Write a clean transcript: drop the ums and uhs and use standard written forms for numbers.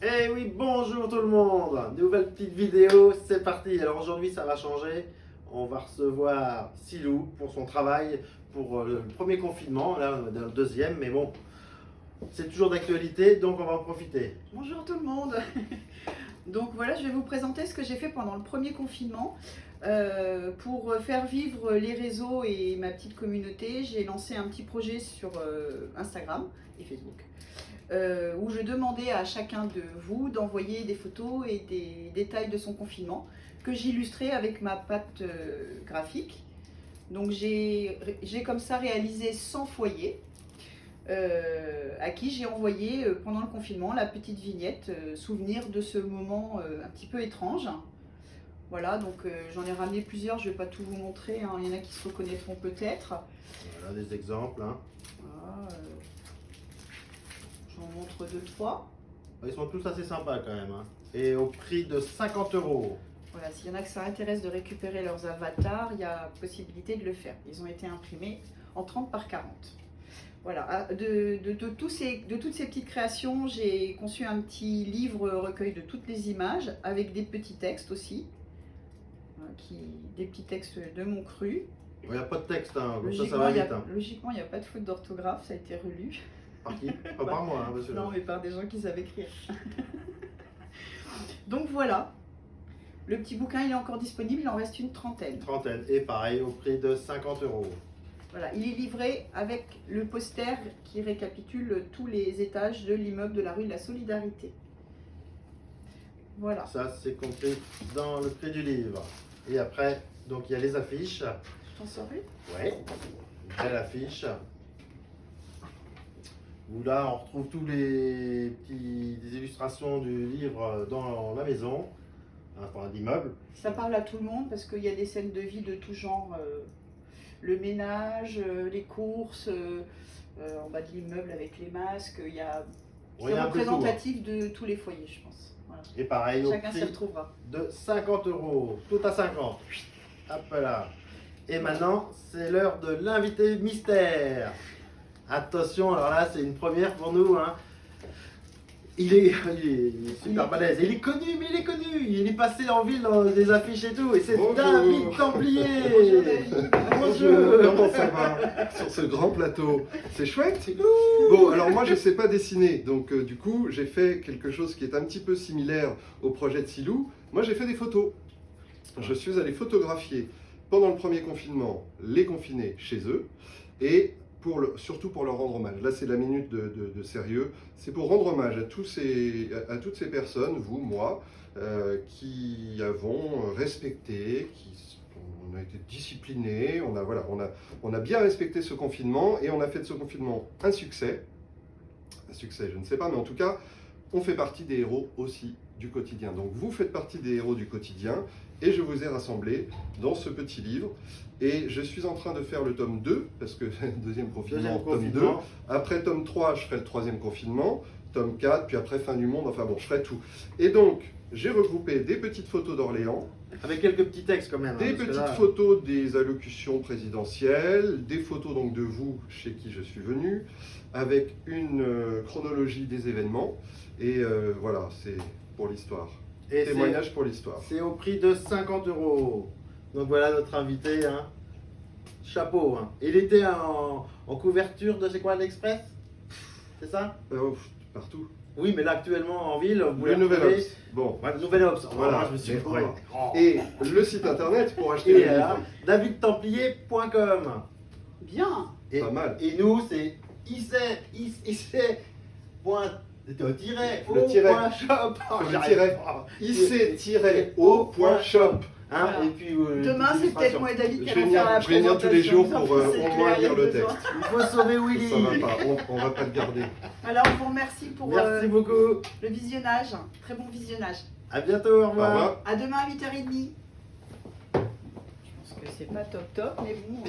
Eh oui, bonjour tout le monde. Nouvelle petite vidéo, c'est parti. Alors aujourd'hui ça va changer. On va recevoir Silou pour son travail pour le premier confinement. Là on est dans le deuxième, mais bon, c'est toujours d'actualité, donc on va en profiter. Bonjour tout le monde. Donc voilà, je vais vous présenter ce que j'ai fait pendant le premier confinement. Pour faire vivre les réseaux et ma petite communauté, j'ai lancé un petit projet sur Instagram et Facebook où je demandais à chacun de vous d'envoyer des photos et des détails de son confinement que j'illustrais avec ma patte graphique. Donc j'ai comme ça réalisé 100 foyers à qui j'ai envoyé pendant le confinement la petite vignette souvenir de ce moment un petit peu étrange. Voilà, donc j'en ai ramené plusieurs, je ne vais pas tout vous montrer, hein. Il y en a qui se reconnaîtront peut-être. Voilà des exemples. Hein. Voilà, j'en montre deux, trois. Ils sont tous assez sympas quand même. Hein. Et au prix de 50 €. Voilà, s'il y en a que ça intéresse de récupérer leurs avatars, il y a possibilité de le faire. Ils ont été imprimés en 30 par 40. Voilà, de toutes ces petites créations, j'ai conçu un petit livre recueil de toutes les images avec des petits textes aussi, des petits textes de mon cru. Il n'y a pas de texte, hein, comme ça Logiquement, va vite. Hein. Logiquement, il n'y a pas de faute d'orthographe, ça a été relu. Par qui? Pas par moi, hein, monsieur. Non, mais par des gens qui savent écrire. Donc voilà, le petit bouquin il est encore disponible, il en reste une trentaine. Trentaine, et pareil, au prix de 50 €. Voilà, il est livré avec le poster qui récapitule tous les étages de l'immeuble de la rue de la Solidarité. Voilà. Ça, c'est compris dans le prix du livre. Et après, donc il y a les affiches. Je t'en sors une ? Ouais, une belle affiche. Où là, on retrouve tous les petites illustrations du livre dans la maison, enfin l'immeuble. Ça parle à tout le monde parce qu'il y a des scènes de vie de tout genre. Le ménage, les courses, en bas de l'immeuble avec les masques. C'est représentatif de tous les foyers, je pense. Voilà. Et pareil, Chacun s'y au prix retrouvera. de 50 €, tout à 50. Hop là. Et maintenant, c'est l'heure de l'invité mystère. Attention, alors là, c'est une première pour nous. Hein. Il est super balèze. Il est connu, mais il est connu. Il est passé en ville dans des affiches et tout. Et c'est David Templier. Bonjour David. Bonjour. Comment ça va sur ce grand plateau? C'est chouette. Bon, alors moi je sais pas dessiner, donc du coup j'ai fait quelque chose qui est un petit peu similaire au projet de Silou. Moi j'ai fait des photos. Je suis allé photographier pendant le premier confinement les confinés chez eux et surtout pour leur rendre hommage. Là c'est la minute de sérieux. C'est pour rendre hommage à toutes ces personnes, vous, moi, qui avons respecté, on a été disciplinés, on a bien respecté ce confinement et on a fait de ce confinement un succès. Un succès, je ne sais pas, mais en tout cas, on fait partie des héros aussi du quotidien. Donc vous faites partie des héros du quotidien et je vous ai rassemblés dans ce petit livre. Et je suis en train de faire le tome 2, parce que deuxième confinement, tome 2. Après tome 3, je ferai le troisième confinement, tome 4, puis après fin du monde, enfin bon, je ferai tout. Et donc, j'ai regroupé des petites photos d'Orléans, avec quelques petits textes quand même. Des petites photos des allocutions présidentielles, des photos donc de vous chez qui je suis venu, avec une chronologie des événements. Et voilà, c'est pour l'histoire. Témoignage pour l'histoire. C'est au prix de 50 €. Donc voilà notre invité. Hein. Chapeau. Hein. Il était en couverture de c'est quoi l'Express? C'est ça? Partout. Oui, mais là actuellement en ville, vous le Nouvel Obs. Bon, le Nouvel Obs. Voilà. Je me suis fourré. Et le site internet pour acheter le livre. davidtemplier.com. Bien. Pas mal. Et nous, c'est ic-o.shop. Hein, voilà. Et puis, demain, c'est peut-être moi et David qui allons faire la présentation. Je vais venir tous les jours pour au moins lire le texte. Il faut sauver Willy. Ça va pas, on va pas le garder. Alors, on vous remercie pour Merci beaucoup. Le visionnage. Très bon visionnage. À bientôt, au revoir. Au revoir. À demain à 8h30. Je pense que c'est pas top, mais bon.